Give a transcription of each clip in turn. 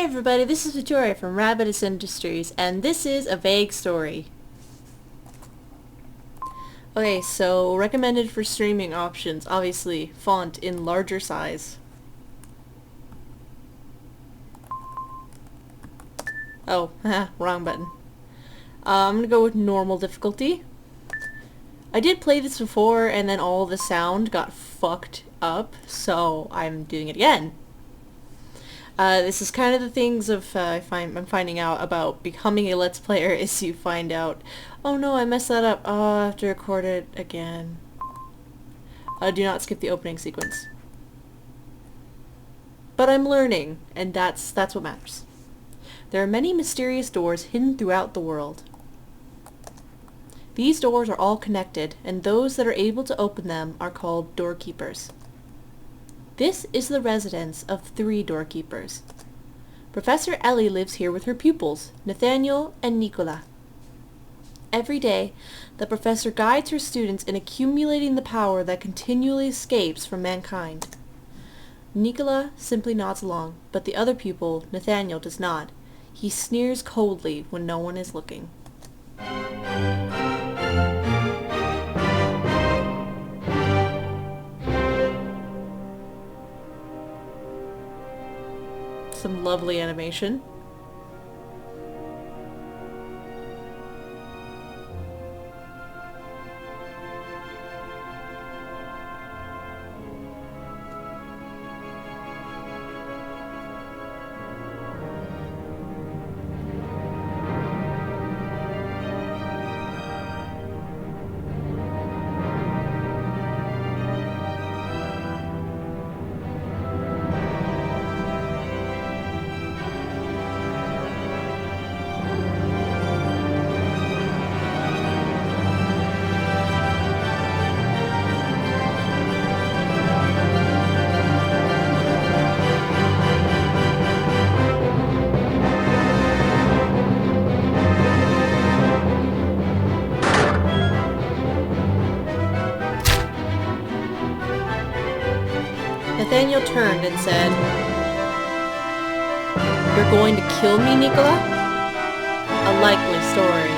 everybody, this is Victoria from Rabbitus Industries, and this is A Vague Story. Okay, so recommended for streaming options, obviously, font in larger size. Oh, wrong button. I'm gonna go with normal difficulty. I did play this before, and then all the sound got fucked up, so I'm doing it again. This is kind of the things of I'm finding out about becoming a Let's Player is you find out, oh no, I messed that up, oh, I have to record it again. Do not skip the opening sequence. But I'm learning, and that's what matters. There are many mysterious doors hidden throughout the world. These doors are all connected, and those that are able to open them are called doorkeepers. This is the residence of 3 doorkeepers. Professor Ellie lives here with her pupils, Nathaniel and Nicola. Every day, the professor guides her students in accumulating the power that continually escapes from mankind. Nicola simply nods along, but the other pupil, Nathaniel, does not. He sneers coldly when no one is looking. Some lovely animation. Nathaniel turned and said, "You're going to kill me, Nicola?" A likely story.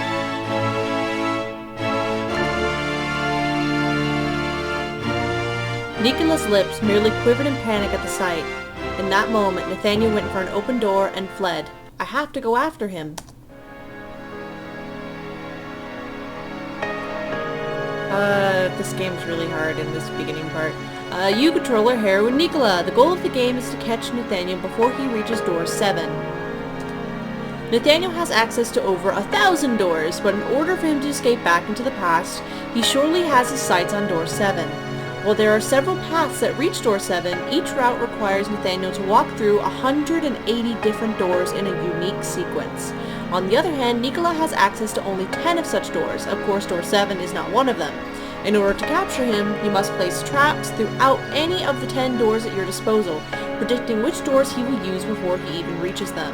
Nicola's lips merely quivered in panic at the sight. In that moment, Nathaniel went for an open door and fled. I have to go after him. This game's really hard in this beginning part. You control her heroine Nicola. The goal of the game is to catch Nathaniel before he reaches door 7. Nathaniel has access to over 1,000 doors, but in order for him to escape back into the past, he surely has his sights on door 7. While there are several paths that reach door 7, each route requires Nathaniel to walk through 180 different doors in a unique sequence. On the other hand, Nicola has access to only 10 of such doors. Of course, door 7 is not one of them. In order to capture him, you must place traps throughout any of the 10 doors at your disposal, predicting which doors he will use before he even reaches them.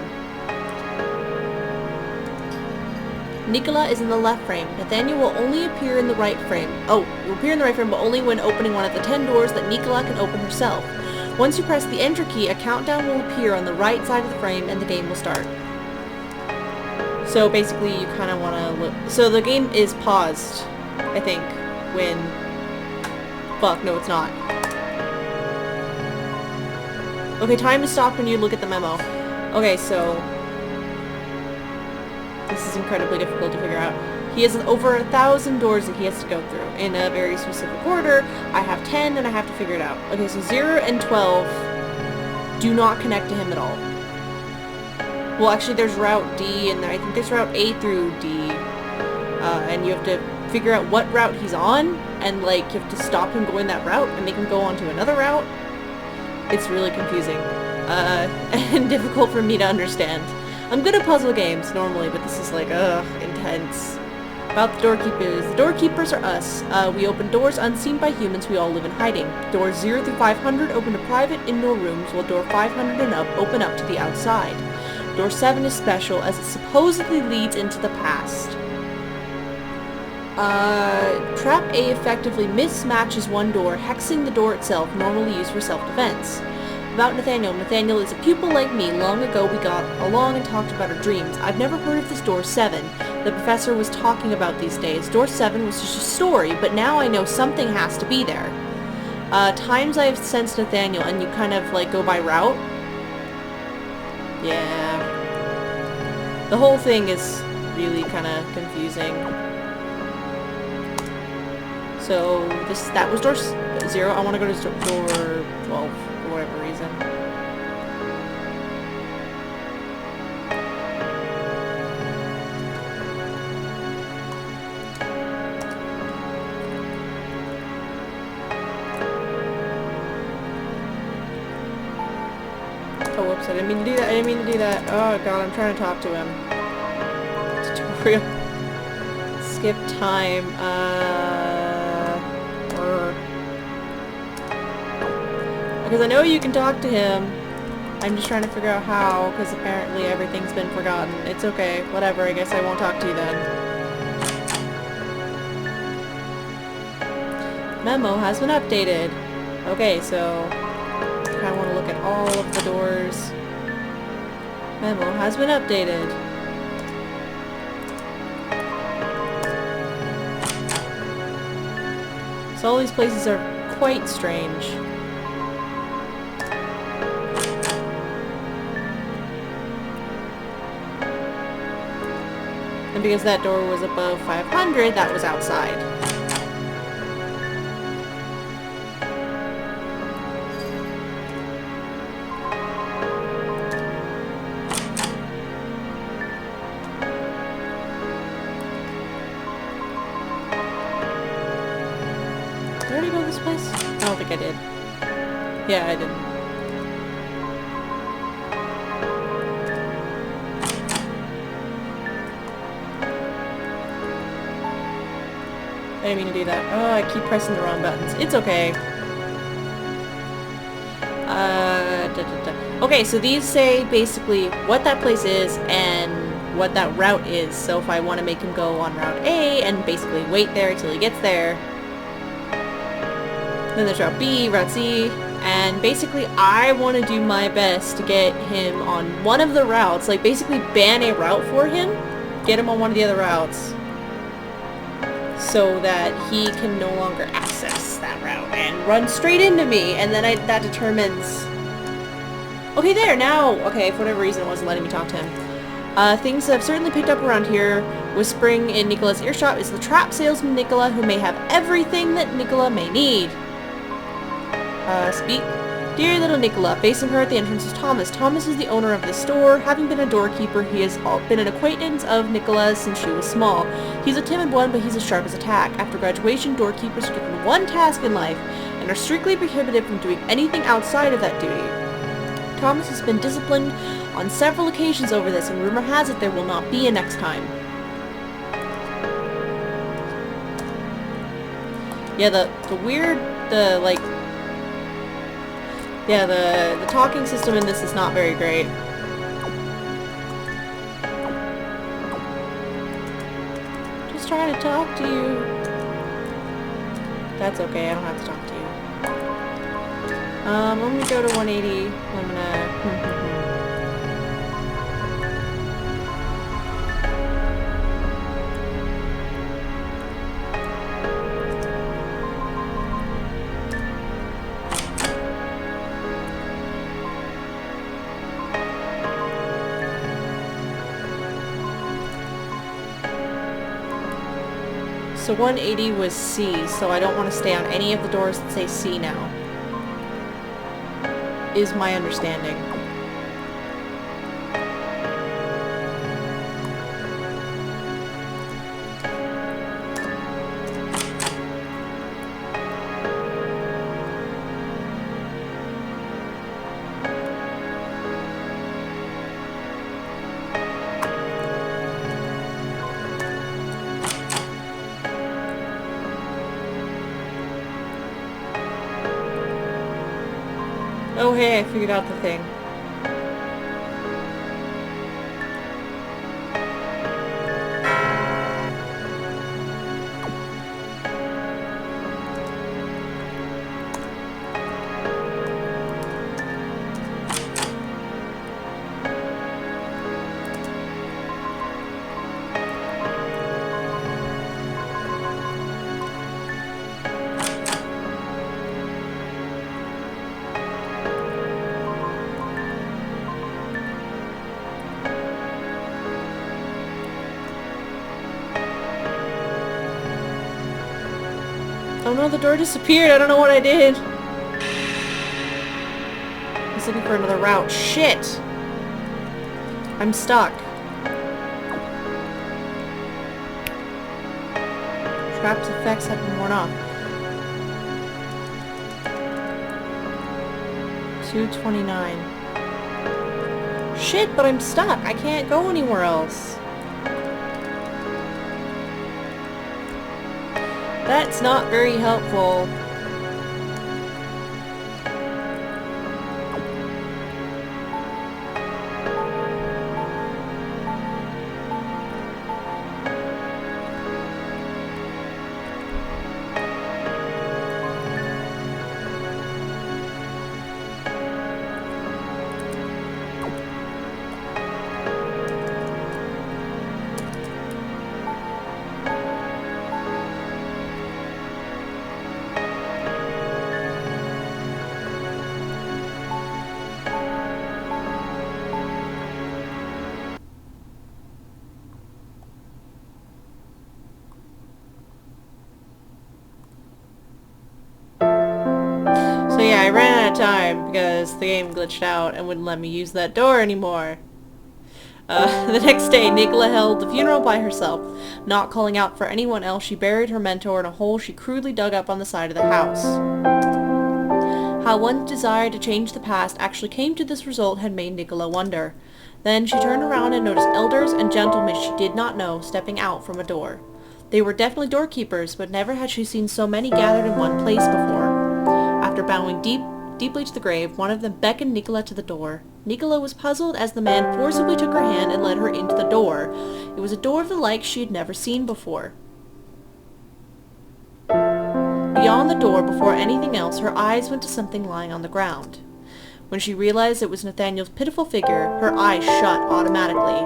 Nicola is in the left frame. Nathaniel will only appear in the right frame. Will appear in the right frame, but only when opening one of the 10 doors that Nicola can open herself. Once you press the enter key, a countdown will appear on the right side of the frame and the game will start. So basically you kind of want to look... So the game is paused, I think, when... Fuck, no it's not. Okay, time is stopped when you look at the memo. Okay, so... This is incredibly difficult to figure out. He has over 1,000 doors that he has to go through in a very specific order. I have 10 and I have to figure it out. Okay, so 0 and 12 do not connect to him at all. Well, actually there's Route D and I think there's Route A through D. And you have to figure out what route he's on and like you have to stop him going that route and make him go on to another route. It's really confusing. And difficult for me to understand. I'm good at puzzle games normally, but this is like, intense. About the doorkeepers. The doorkeepers are us. We open doors unseen by humans. We all live in hiding. Doors 0 through 500 open to private indoor rooms, while door 500 and up open up to the outside. Door 7 is special as it supposedly leads into the past. Trap A effectively mismatches one door, hexing the door itself, normally used for self-defense. About Nathaniel. Nathaniel is a pupil like me. Long ago we got along and talked about our dreams. I've never heard of this door 7. The professor was talking about these days. Door 7 was just a story, but now I know something has to be there. Times I've sensed Nathaniel, and you kind of, like, go by route. Yeah. The whole thing is really kind of confusing. So, that was door 0. I want to go to door 12 for whatever reason. Oh, whoops, I didn't mean to do that. I didn't mean to do that. Oh, God, I'm trying to talk to him. Tutorial. Skip time. Because I know you can talk to him. I'm just trying to figure out how, because apparently everything's been forgotten. It's okay. Whatever, I guess I won't talk to you then. Memo has been updated. Okay, so I kind of want to look at all of the doors. Memo has been updated. So all these places are quite strange. And because that door was above 500, that was outside. Did I already go this place? I don't think I did. Yeah, I didn't. I didn't mean to do that. Oh, I keep pressing the wrong buttons. It's okay. Okay, so these say basically what that place is and what that route is. So if I want to make him go on Route A and basically wait there until he gets there. Then there's Route B, Route C, and basically I want to do my best to get him on one of the routes, like basically ban a route for him, get him on one of the other routes, so that he can no longer access that route and run straight into me, and then that determines... Okay, there, now! Okay, for whatever reason it wasn't letting me talk to him. Things that have certainly picked up around here. Whispering in Nicola's earshot is the trap salesman Nicola, who may have everything that Nicola may need. Speak. Dear little Nicola, facing her at the entrance is Thomas. Thomas is the owner of the store. Having been a doorkeeper, he has been an acquaintance of Nicola's since she was small. He's a timid one, but he's as sharp as a tack. After graduation, doorkeepers are given one task in life, and are strictly prohibited from doing anything outside of that duty. Thomas has been disciplined on several occasions over this, and rumor has it there will not be a next time. Yeah, the talking system in this is not very great. Just trying to talk to you. That's okay, I don't have to talk to you. I'm gonna go to 180. I'm gonna... So 180 was C, so I don't want to stay on any of the doors that say C now. Is my understanding. Oh hey, I figured out the thing. Oh no, the door disappeared. I don't know what I did. I was looking for another route. Shit! I'm stuck. Trapped effects have been worn off. 229. Shit, but I'm stuck. I can't go anywhere else. That's not very helpful. So yeah, I ran out of time because the game glitched out and wouldn't let me use that door anymore. The next day, Nicola held the funeral by herself. Not calling out for anyone else, she buried her mentor in a hole she crudely dug up on the side of the house. How one's desire to change the past actually came to this result had made Nicola wonder. Then she turned around and noticed elders and gentlemen she did not know stepping out from a door. They were definitely doorkeepers, but never had she seen so many gathered in one place before. After bowing deeply to the grave, one of them beckoned Nicola to the door. Nicola was puzzled as the man forcibly took her hand and led her into the door. It was a door of the like she had never seen before. Beyond the door, before anything else, her eyes went to something lying on the ground. When she realized it was Nathaniel's pitiful figure, her eyes shut automatically.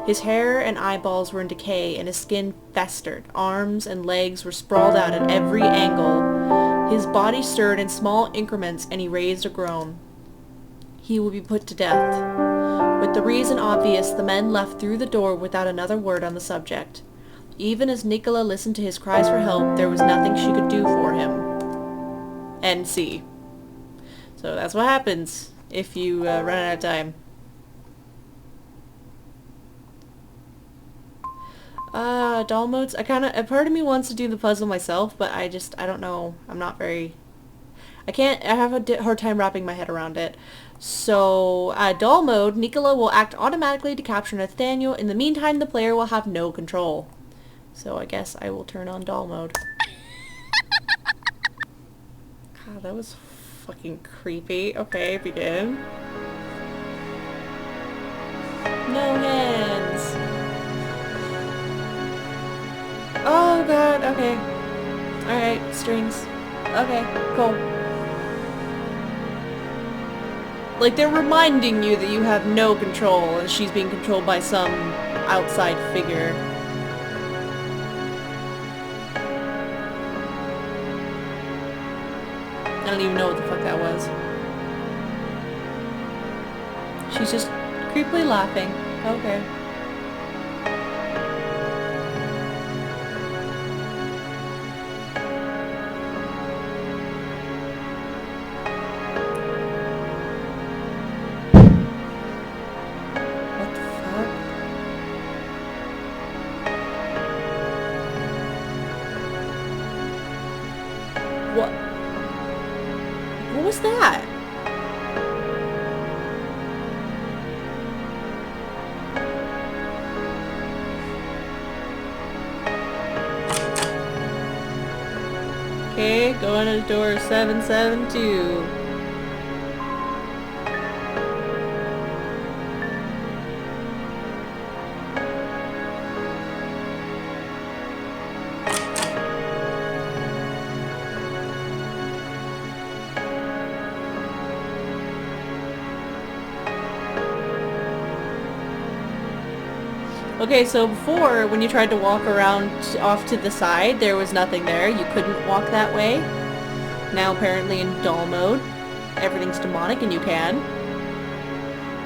His hair and eyeballs were in decay, and his skin festered. Arms and legs were sprawled out at every angle. His body stirred in small increments, and he raised a groan. He will be put to death. With the reason obvious, the men left through the door without another word on the subject. Even as Nicola listened to his cries for help, there was nothing she could do for him. End C. So that's what happens if you run out of time. Doll modes. A part of me wants to do the puzzle myself, but I don't know. I'm not very... I have a hard time wrapping my head around it. So, doll mode, Nicola will act automatically to capture Nathaniel. In the meantime, the player will have no control. So I guess I will turn on doll mode. God, that was fucking creepy. Okay, begin. No hands. Oh god, okay. Alright, strings. Okay, cool. Like, they're reminding you that you have no control and she's being controlled by some outside figure. I don't even know what the fuck that was. She's just creepily laughing. Okay. What? What was that? Okay, going to door 772. Okay, so before, when you tried to walk around off to the side, there was nothing there. You couldn't walk that way. Now, apparently in doll mode, everything's demonic and you can.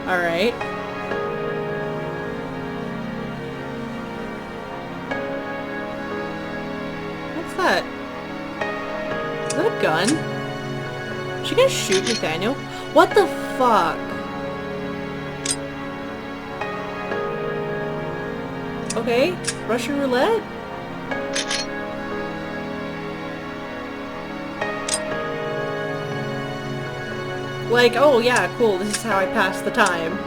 Alright. What's that? gun? She gonna shoot Nathaniel? What the fuck? Okay, Russian roulette? Like, oh yeah, cool, this is how I pass the time.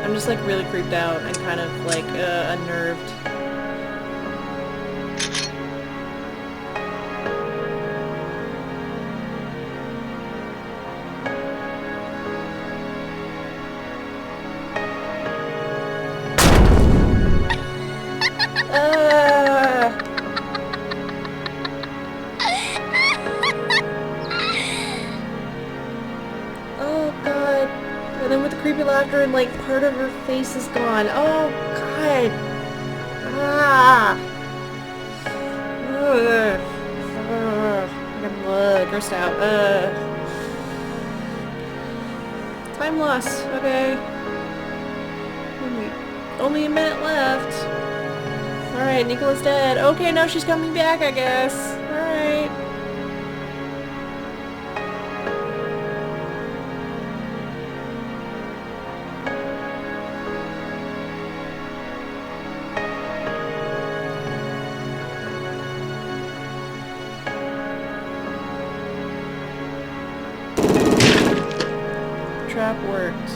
I'm just like really creeped out and kind of like unnerved. Oh god. And then with the creepy laughter and like part of her face is gone. Oh god. Ah. Ugh. I'm grossed out. Time loss. Okay. Only a minute left. Alright, Nicola's dead. Okay, now she's coming back, I guess. Alright. Trap worked.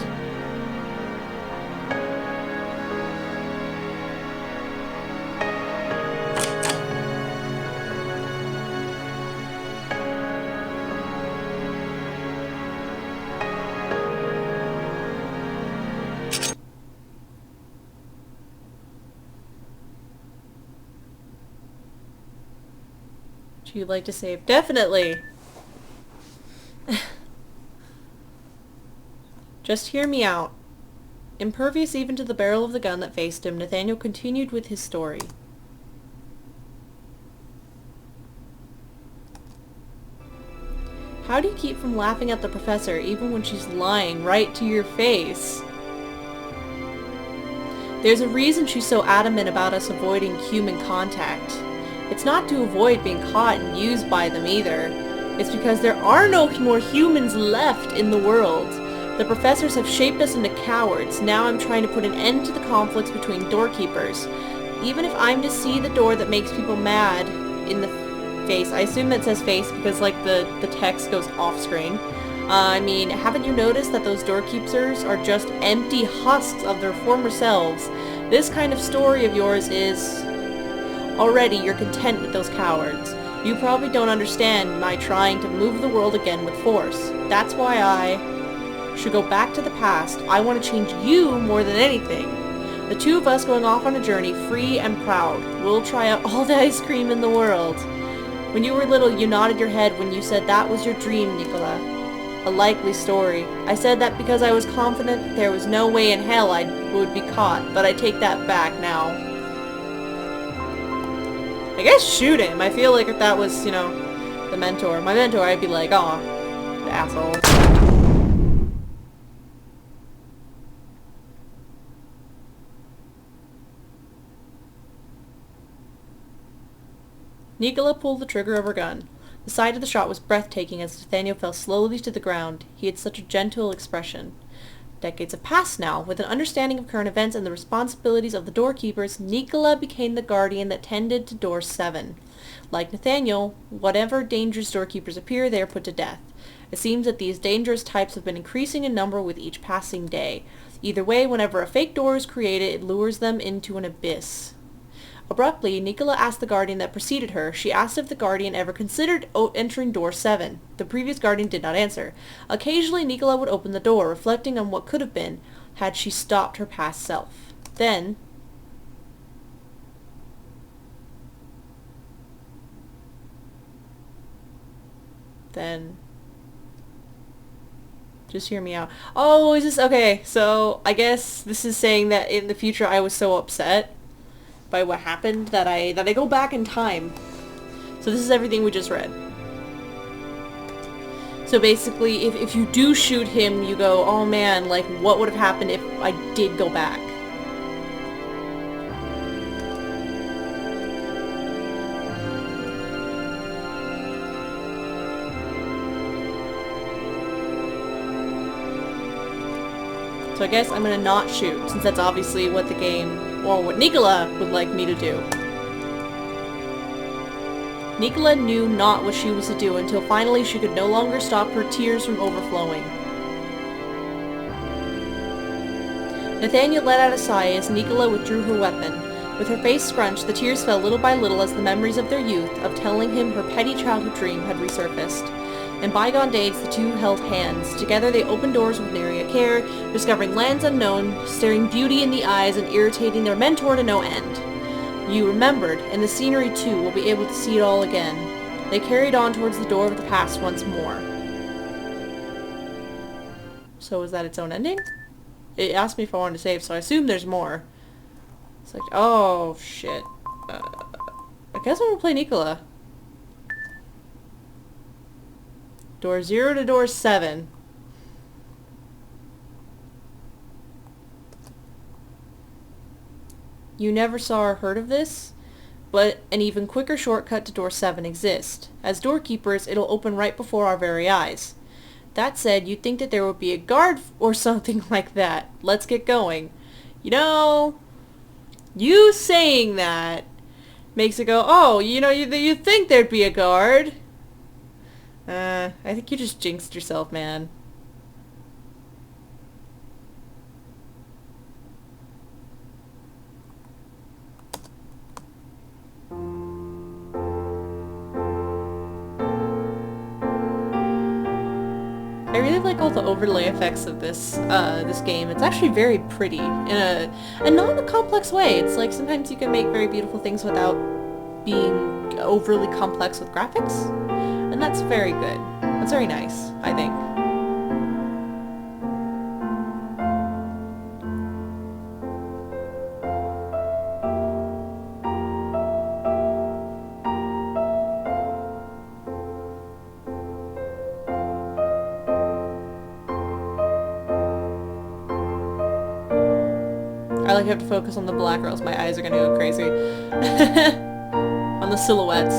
Would you like to save? Definitely! Just hear me out. Impervious even to the barrel of the gun that faced him, Nathaniel continued with his story. How do you keep from laughing at the professor even when she's lying right to your face? There's a reason she's so adamant about us avoiding human contact. It's not to avoid being caught and used by them either. It's because there are no more humans left in the world. The professors have shaped us into cowards. Now I'm trying to put an end to the conflicts between doorkeepers. Even if I'm to see the door that makes people mad in the face. I assume that says face because like the text goes off screen. I mean, haven't you noticed that those doorkeepers are just empty husks of their former selves? This kind of story of yours is... Already you're content with those cowards. You probably don't understand my trying to move the world again with force. That's why I should go back to the past. I want to change you more than anything. The two of us going off on a journey, free and proud. We'll try out all the ice cream in the world. When you were little, you nodded your head when you said that was your dream, Nicola. A likely story. I said that because I was confident there was no way in hell I would be caught, but I take that back now. I guess shoot him. I feel like if that was, you know, my mentor, I'd be like, aw, the asshole. Nicola pulled the trigger of her gun. The sight of the shot was breathtaking as Nathaniel fell slowly to the ground. He had such a gentle expression. Decades have passed now. With an understanding of current events and the responsibilities of the doorkeepers, Nicola became the guardian that tended to door 7. Like Nathaniel, whatever dangerous doorkeepers appear, they are put to death. It seems that these dangerous types have been increasing in number with each passing day. Either way, whenever a fake door is created, it lures them into an abyss. Abruptly, Nicola asked the guardian that preceded her. She asked if the guardian ever considered entering door 7. The previous guardian did not answer. Occasionally, Nicola would open the door, reflecting on what could have been had she stopped her past self. Then... Just hear me out. Oh, is this... Okay, so I guess this is saying that in the future I was so upset by what happened that I go back in time. So this is everything we just read. So basically, if you do shoot him, you go, oh man, like, what would have happened if I did go back? So I guess I'm gonna not shoot, since that's obviously what the game, or what Nicola would like me to do. Nicola knew not what she was to do until finally she could no longer stop her tears from overflowing. Nathaniel let out a sigh as Nicola withdrew her weapon. With her face scrunched, the tears fell little by little as the memories of their youth, of telling him her petty childhood dream, had resurfaced. In bygone days, the two held hands. Together they opened doors with nary a care, discovering lands unknown, staring beauty in the eyes and irritating their mentor to no end. You remembered, and the scenery too will be able to see it all again. They carried on towards the door of the past once more. So is that its own ending? It asked me if I wanted to save, so I assume there's more. It's like, oh shit. I guess I'm gonna play Nicola. Door 0 to door 7. You never saw or heard of this, but an even quicker shortcut to door 7 exists. As doorkeepers, it'll open right before our very eyes. That said, you'd think that there would be a guard or something like that. Let's get going. You know, you saying that makes it go, oh, you know, you'd think there'd be a guard. I think you just jinxed yourself, man. I really like all the overlay effects of this this game. It's actually very pretty in a not in a complex way. It's like sometimes you can make very beautiful things without being overly complex with graphics, and that's very good. That's very nice, I think. I like have to focus on the black or else my eyes are gonna go crazy. On the silhouettes.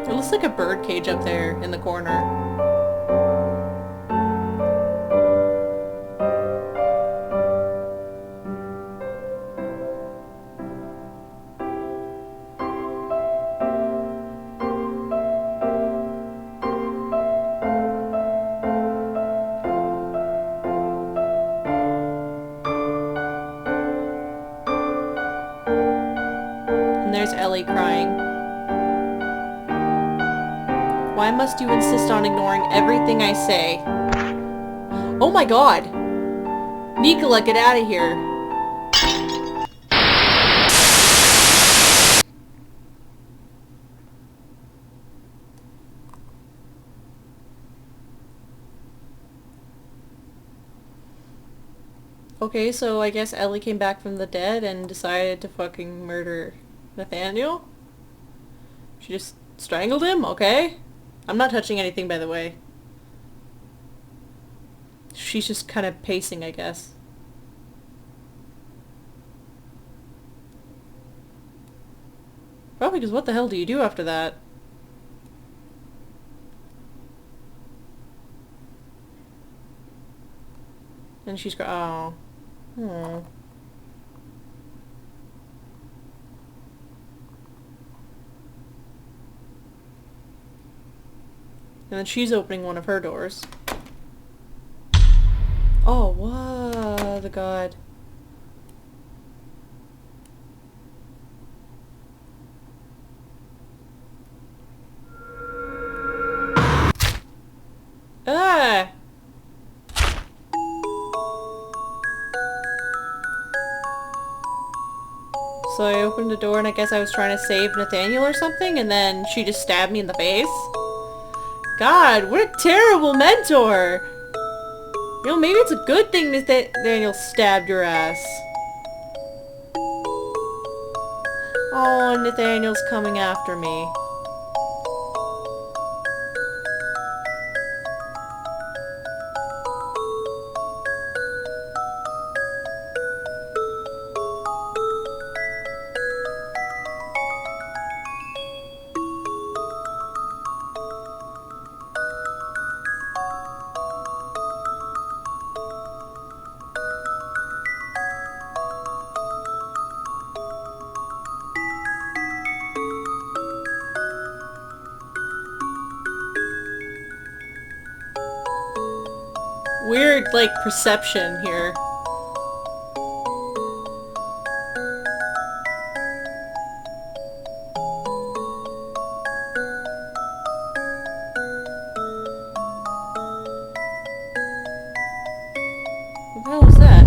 It looks like a bird cage up there in the corner. There's Ellie crying. Why must you insist on ignoring everything I say? Oh my god! Nicola, get out of here! Okay, so I guess Ellie came back from the dead and decided to fucking murder Nathaniel? She just strangled him? Okay. I'm not touching anything, by the way. She's just kind of pacing, I guess. Probably because what the hell do you do after that? And she's oh. Hmm. And then she's opening one of her doors. Oh, what the god. Ah! So I opened the door and I guess I was trying to save Nathaniel or something, and then she just stabbed me in the face. God, what a terrible mentor! You know, maybe it's a good thing Nathaniel stabbed your ass. Oh, Nathaniel's coming after me. Weird, like, perception here. What the hell was that?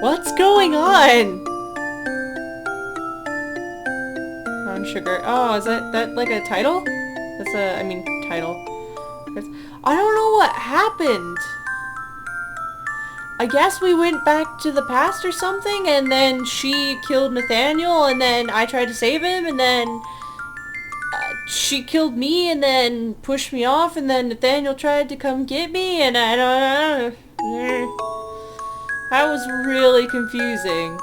What's going on? Brown sugar. Oh, is that like a title? That's a, I mean, title. I don't know what happened. I guess we went back to the past or something, and then she killed Nathaniel, and then I tried to save him, and then she killed me, and then pushed me off, and then Nathaniel tried to come get me, and I don't know. That was really confusing.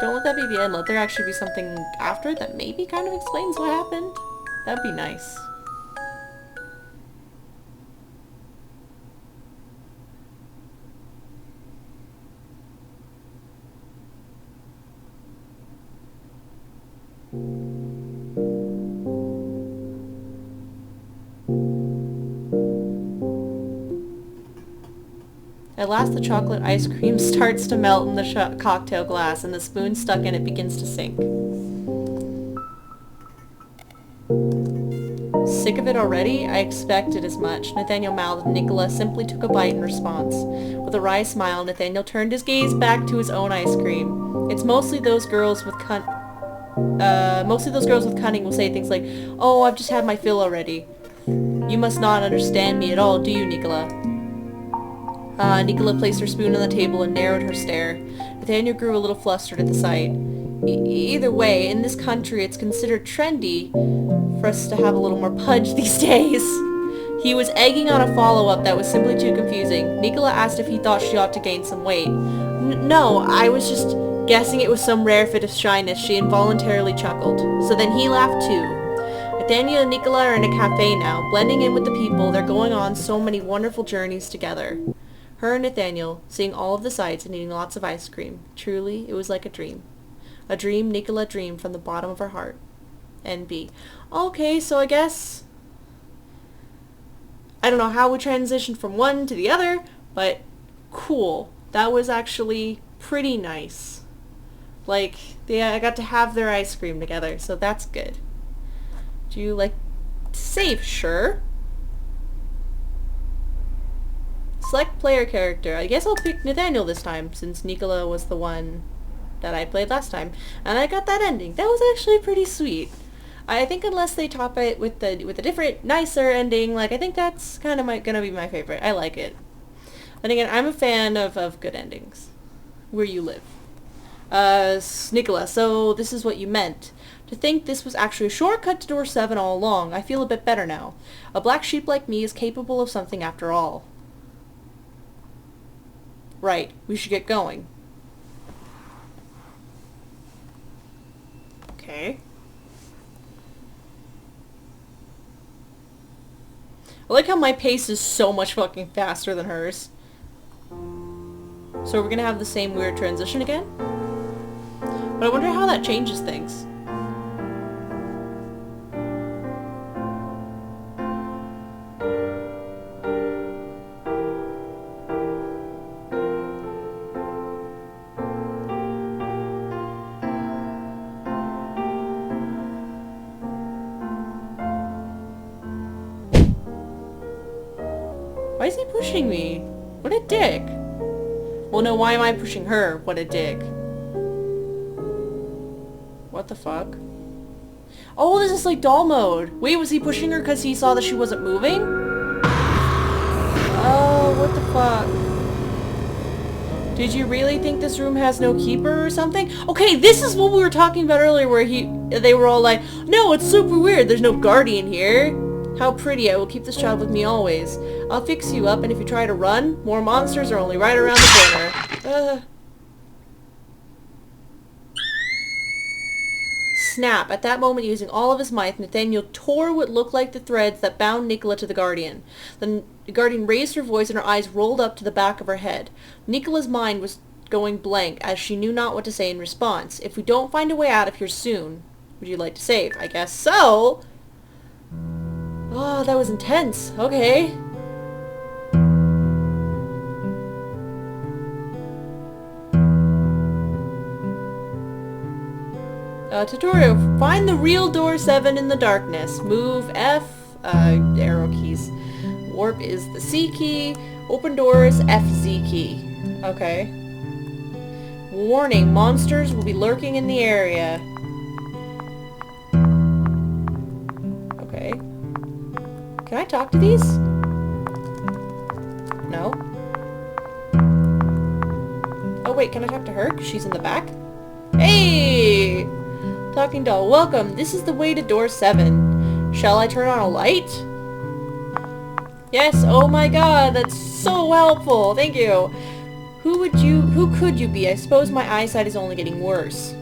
Don't let that be the end. Let there actually be something after it that maybe kind of explains what happened. That'd be nice. At last the chocolate ice cream starts to melt in the cocktail glass, and the spoon stuck in it begins to sink. Sick of it already? I expected as much. Nathaniel mouthed. Nicola simply took a bite in response. With a wry smile, Nathaniel turned his gaze back to his own ice cream. It's mostly those girls with cunning will say things like, "Oh, I've just had my fill already." You must not understand me at all, do you, Nicola? Nicola placed her spoon on the table and narrowed her stare. Nathaniel grew a little flustered at the sight. Either way, in this country it's considered trendy for us to have a little more pudge these days. He was egging on a follow-up that was simply too confusing. Nicola asked if he thought she ought to gain some weight. No, I was just guessing it was some rare fit of shyness. She involuntarily chuckled. So then he laughed too. Nathaniel and Nicola are in a cafe now, blending in with the people. They're going on so many wonderful journeys together. Her and Nathaniel, seeing all of the sights and eating lots of ice cream. Truly, it was like a dream. A dream Nicola dreamed from the bottom of her heart. NB. Okay, so I guess... I don't know how we transitioned from one to the other, but cool. That was actually pretty nice. Like, I got to have their ice cream together, so that's good. Do you like to save? Sure. Select player character. I guess I'll pick Nathaniel this time, since Nicola was the one that I played last time. And I got that ending. That was actually pretty sweet. I think unless they top it with a different, nicer ending, like, I think that's kind of gonna be my favorite. I like it. And again, I'm a fan of good endings. Where you live. Nicola, so this is what you meant. To think this was actually a shortcut to door 7 all along. I feel a bit better now. A black sheep like me is capable of something after all. Right, we should get going. Okay. I like how my pace is so much fucking faster than hers. So we're gonna have the same weird transition again? But I wonder how that changes things. Why is he pushing me? What a dick. Well, no, why am I pushing her? What a dick. What the fuck? Oh, this is like doll mode. Wait, was he pushing her because he saw that she wasn't moving? Oh, what the fuck? Did you really think this room has no keeper or something? Okay, this is what we were talking about earlier where they were all like, no, it's super weird. There's no guardian here. How pretty. I will keep this child with me always. I'll fix you up, and if you try to run, more monsters are only right around the corner. Snap. At that moment, using all of his might, Nathaniel tore what looked like the threads that bound Nicola to the Guardian. The Guardian raised her voice and her eyes rolled up to the back of her head. Nicola's mind was going blank as she knew not what to say in response. If we don't find a way out of here soon, would you like to save? I guess so. Oh, that was intense. Okay. Tutorial. Find the real door 7 in the darkness. Move F, arrow keys. Warp is the C key. Open doors, FZ key. Okay. Warning, monsters will be lurking in the area. Okay. Can I talk to these? No. Oh wait, can I talk to her? 'Cause she's in the back? Hey! Talking doll, welcome. This is the way to door 7. Shall I turn on a light? Yes, oh my god, that's so helpful. Thank you. Who could you be? I suppose my eyesight is only getting worse.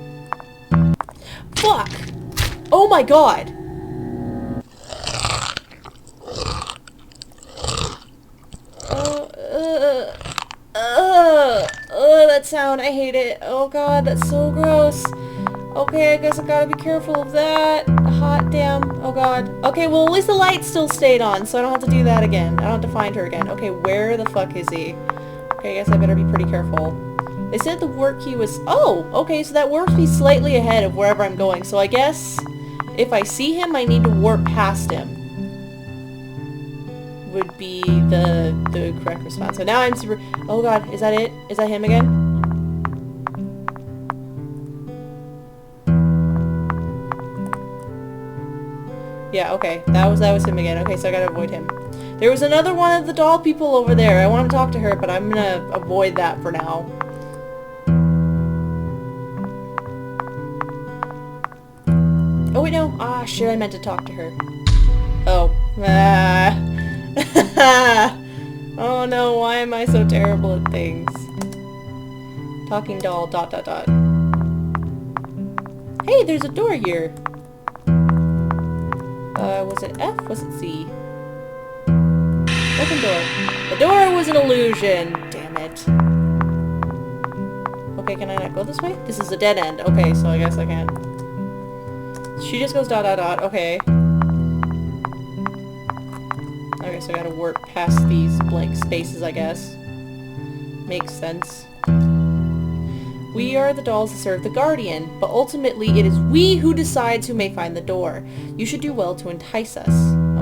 Fuck! Oh my god! That sound, I hate it. Oh god, that's so gross. Okay, I guess I gotta be careful of that. Hot damn. Oh god. Okay, well at least the light still stayed on, so I don't have to do that again. I don't have to find her again. Okay, where the fuck is he? Okay, I guess I better be pretty careful. They said the warp key was... Oh! Okay, so that warps me slightly ahead of wherever I'm going, so I guess if I see him, I need to warp past him. Would be the correct response. So now I'm super... Oh god, is that it? Is that him again? Yeah, okay. That was him again. Okay, so I gotta avoid him. There was another one of the doll people over there. I want to talk to her, but I'm gonna avoid that for now. Oh wait, no. Ah, shit, I meant to talk to her. Oh. Oh no, why am I so terrible at things? Talking doll, ... Hey, there's a door here. Was it F? Was it C? Open door. The door was an illusion. Damn it. Okay, can I not go this way? This is a dead end. Okay, so I guess I can. She just goes ... Okay. Okay, so I gotta work past these blank spaces, I guess. Makes sense. We are the dolls that serve the Guardian, but ultimately it is we who decides who may find the door. You should do well to entice us.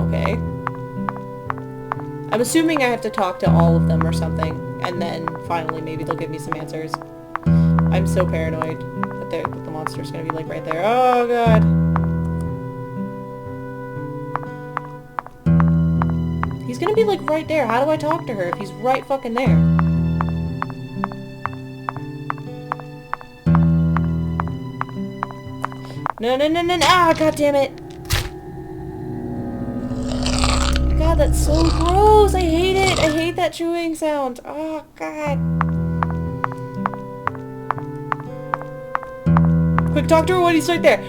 Okay. I'm assuming I have to talk to all of them or something, and then finally maybe they'll give me some answers. I'm so paranoid that the monster's gonna be like right there. Oh god. He's gonna be like right there. How do I talk to her if he's right fucking there? No, ah, god damn it. God, that's so gross. I hate it. I hate that chewing sound. Oh, god. Quick, talk to her when he's right there.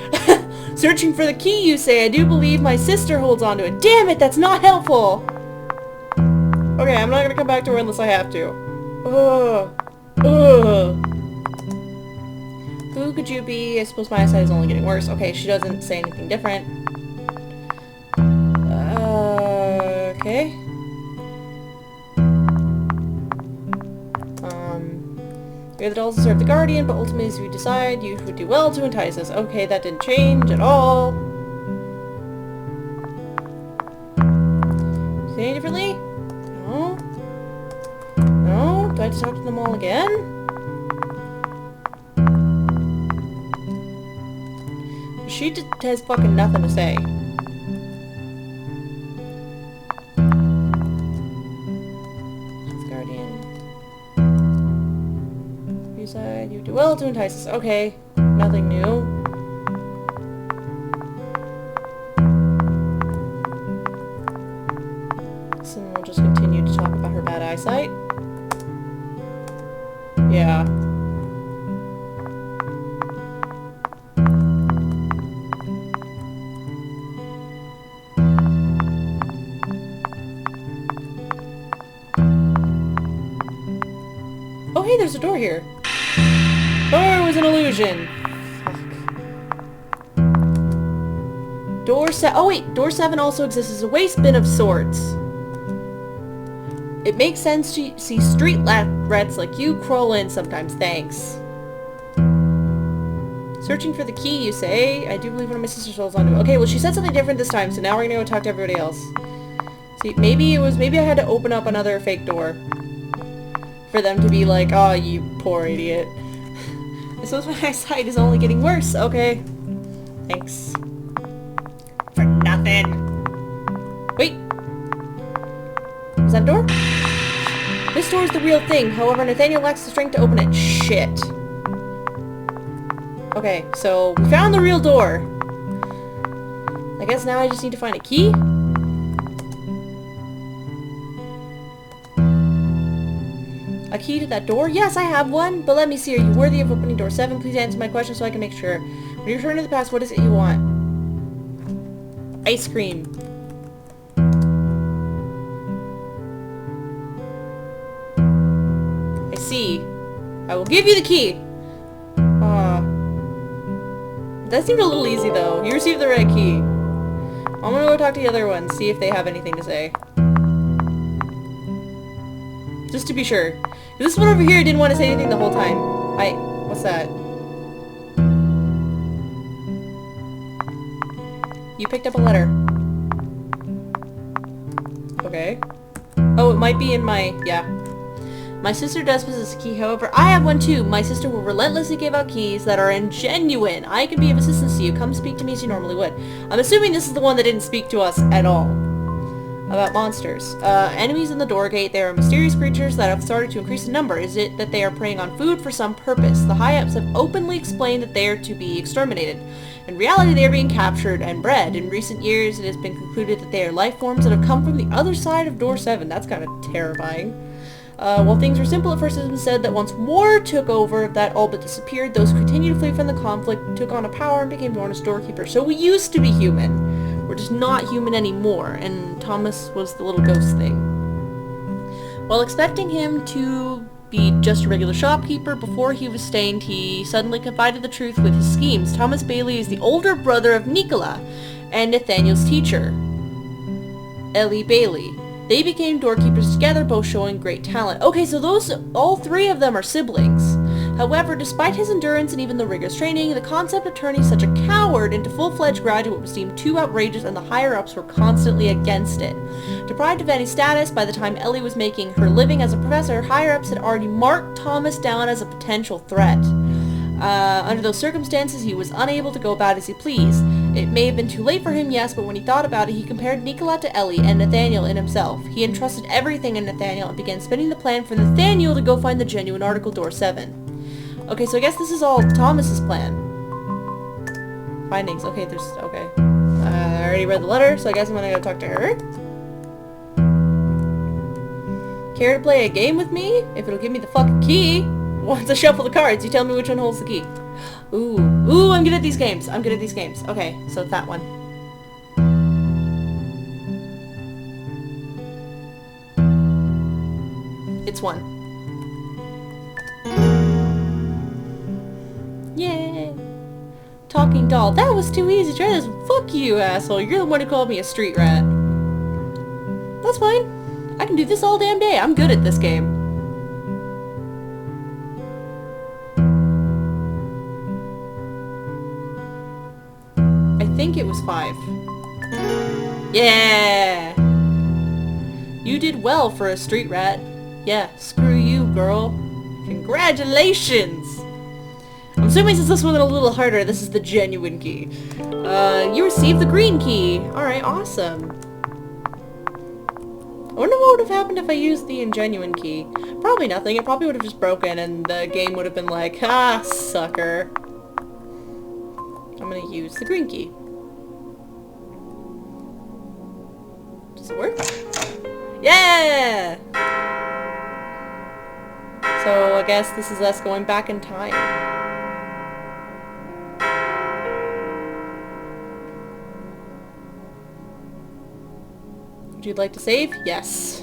Searching for the key, you say. I do believe my sister holds on to it. Damn it, that's not helpful. Okay, I'm not gonna come back to her unless I have to. Ugh. Who could you be? I suppose my eyesight is only getting worse. Okay, she doesn't say anything different. Okay. You're the dolls that serve the Guardian, but ultimately as we decide, you would do well to entice us. Okay, that didn't change at all. Say any differently? No? No? Do I have to talk to them all again? She just has fucking nothing to say. Guardian. You said you do well to entice us. Okay. Nothing new. So we'll just continue to talk about her bad eyesight. Yeah. Oh hey, there's a door here. Oh, it was an illusion. Fuck. Oh wait, door 7 also exists as a waste bin of sorts. It makes sense to see street rats like you crawl in sometimes, thanks. Searching for the key, you say? I do believe one of my sisters holds onto it. Okay, well she said something different this time, so now we're gonna go talk to everybody else. See, maybe I had to open up another fake door. For them to be like, oh, you poor idiot. I suppose my eyesight is only getting worse. Okay. Thanks. For nothing. Wait. Is that a door? This door is the real thing. However, Nathaniel lacks the strength to open it. Shit. Okay, so we found the real door. I guess now I just need to find a key? A key to that door? Yes, I have one, but let me see. Are you worthy of opening door 7? Please answer my question so I can make sure. When you return to the past, what is it you want? Ice cream. I see. I will give you the key. That seemed a little easy though. You received the right key. I'm gonna go talk to the other ones, see if they have anything to say. Just to be sure. This one over here didn't want to say anything the whole time. What's that? You picked up a letter. Okay. Oh, it might be in my... yeah. My sister does possess a key, however, I have one too. My sister will relentlessly give out keys that are genuine. I can be of assistance to you. Come speak to me as you normally would. I'm assuming this is the one that didn't speak to us at all. About monsters. Enemies in the door gate. They are mysterious creatures that have started to increase in number. Is it that they are preying on food for some purpose? The high-ups have openly explained that they are to be exterminated. In reality, they are being captured and bred. In recent years, it has been concluded that they are life forms that have come from the other side of door 7. That's kind of terrifying. While things were simple at first, it has been said that once war took over, that all but disappeared. Those who continued to flee from the conflict took on a power and became known as doorkeepers. So we used to be human. We're just not human anymore, and Thomas was the little ghost thing. While expecting him to be just a regular shopkeeper, before he was stained, he suddenly confided the truth with his schemes. Thomas Bailey is the older brother of Nicola and Nathaniel's teacher, Ellie Bailey. They became doorkeepers together, both showing great talent. Okay, so all 3 of them are siblings. However, despite his endurance and even the rigorous training, the concept of turning such a coward into full-fledged graduate was deemed too outrageous, and the higher-ups were constantly against it. Deprived of any status, by the time Ellie was making her living as a professor, higher-ups had already marked Thomas down as a potential threat. Under those circumstances, he was unable to go about as he pleased. It may have been too late for him, yes, but when he thought about it, he compared Nicola to Ellie and Nathaniel in himself. He entrusted everything in Nathaniel and began spinning the plan for Nathaniel to go find the genuine article door 7. Okay, so I guess this is all Thomas's plan. Findings. Okay, okay. I already read the letter, so I guess I'm gonna go talk to her. Care to play a game with me? If it'll give me the fucking key. Once I shuffle the cards, you tell me which one holds the key. Ooh, I'm good at these games. Okay, so it's that one. It's 1. Yay! Talking doll. That was too easy. Try this. Fuck you, asshole. You're the one who called me a street rat. That's fine. I can do this all damn day. I'm good at this game. I think it was 5. Yeah! You did well for a street rat. Yeah, screw you, girl. Congratulations! I'm assuming since this one's a little harder, this is the genuine key. You received the green key. Alright, awesome. I wonder what would have happened if I used the ingenuine key. Probably nothing. It probably would have just broken and the game would have been like, ah, sucker. I'm gonna use the green key. Does it work? Yeah! So I guess this is us going back in time. Would you like to save? Yes.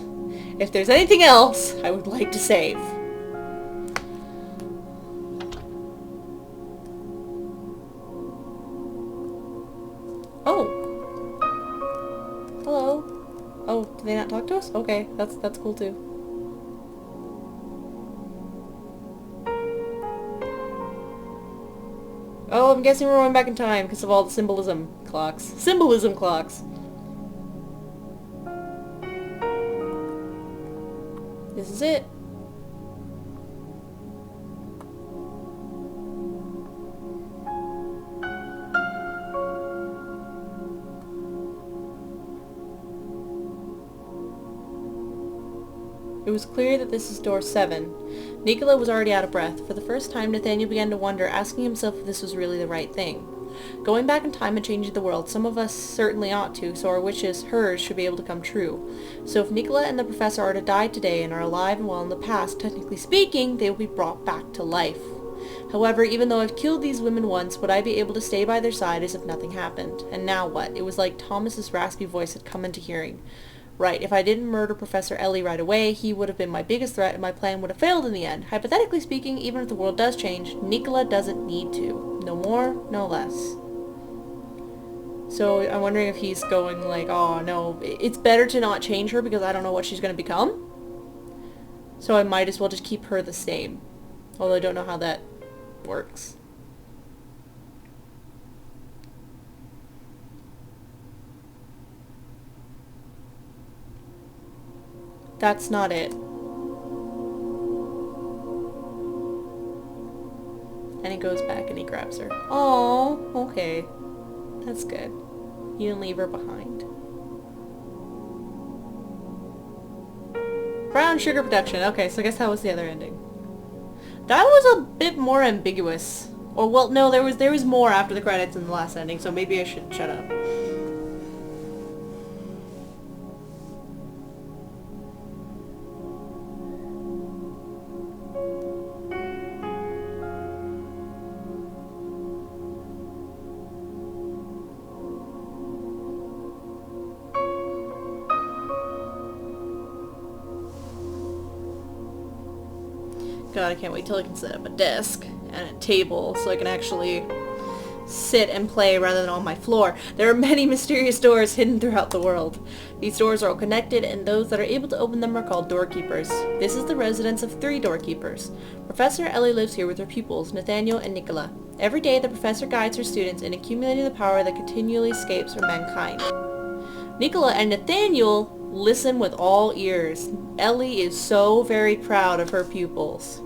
If there's anything else, I would like to save. Oh. Hello. Oh, did they not talk to us? Okay, that's cool too. Oh, I'm guessing we're going back in time because of all the symbolism clocks. Symbolism clocks! This is it. It was clear that this is door 7. Nicola was already out of breath. For the first time, Nathaniel began to wonder, asking himself if this was really the right thing. Going back in time and changing the world, some of us certainly ought to, so our wishes, hers, should be able to come true. So if Nicola and the professor are to die today and are alive and well in the past, technically speaking, they will be brought back to life. However, even though I've killed these women once, would I be able to stay by their side as if nothing happened? And now what? It was like Thomas's raspy voice had come into hearing. Right, if I didn't murder Professor Ellie right away, he would have been my biggest threat and my plan would have failed in the end. Hypothetically speaking, even if the world does change, Nicola doesn't need to. No more, no less. So I'm wondering if he's going like, oh no, it's better to not change her because I don't know what she's going to become. So I might as well just keep her the same. Although I don't know how that works. That's not it. And he goes back and he grabs her. Oh, okay. That's good. You didn't leave her behind. Brown sugar production. Okay, so I guess that was the other ending. That was a bit more ambiguous. Or, well, no, there was more after the credits in the last ending, so maybe I should shut up. God, I can't wait till I can set up a desk and a table so I can actually sit and play rather than on my floor. There are many mysterious doors hidden throughout the world. These doors are all connected, and those that are able to open them are called doorkeepers. This is the residence of 3 doorkeepers. Professor Ellie lives here with her pupils, Nathaniel and Nicola. Every day, the professor guides her students in accumulating the power that continually escapes from mankind. Nicola and Nathaniel listen with all ears. Ellie is so very proud of her pupils.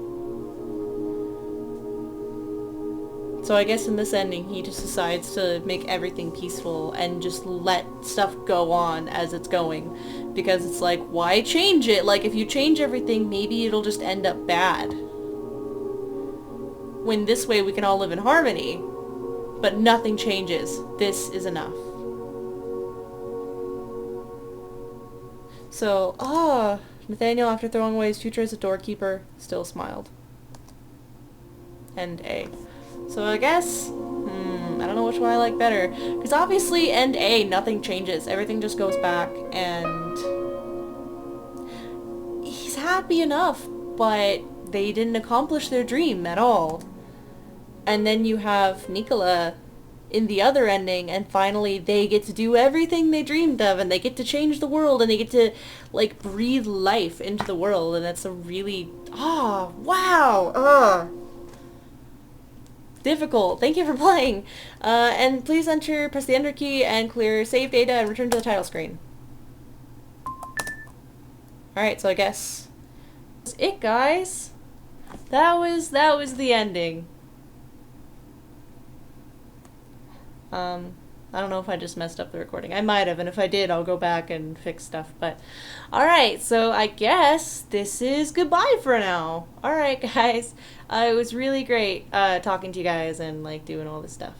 So I guess in this ending, he just decides to make everything peaceful and just let stuff go on as it's going. Because it's like, why change it? Like, if you change everything, maybe it'll just end up bad. When this way we can all live in harmony, but nothing changes. This is enough. So, Nathaniel, after throwing away his future as a doorkeeper, still smiled. End A. So I guess, I don't know which one I like better. Because obviously, end A, nothing changes. Everything just goes back, and he's happy enough, but they didn't accomplish their dream at all. And then you have Nicola in the other ending, and finally they get to do everything they dreamed of, and they get to change the world, and they get to, like, breathe life into the world, and that's a really, wow, difficult. Thank you for playing. And please press the enter key and clear save data and return to the title screen. Alright, so I guess it, guys. That was the ending. I don't know if I just messed up the recording. I might have, and if I did, I'll go back and fix stuff. But, alright, so I guess this is goodbye for now. Alright, guys. It was really great talking to you guys and, like, doing all this stuff.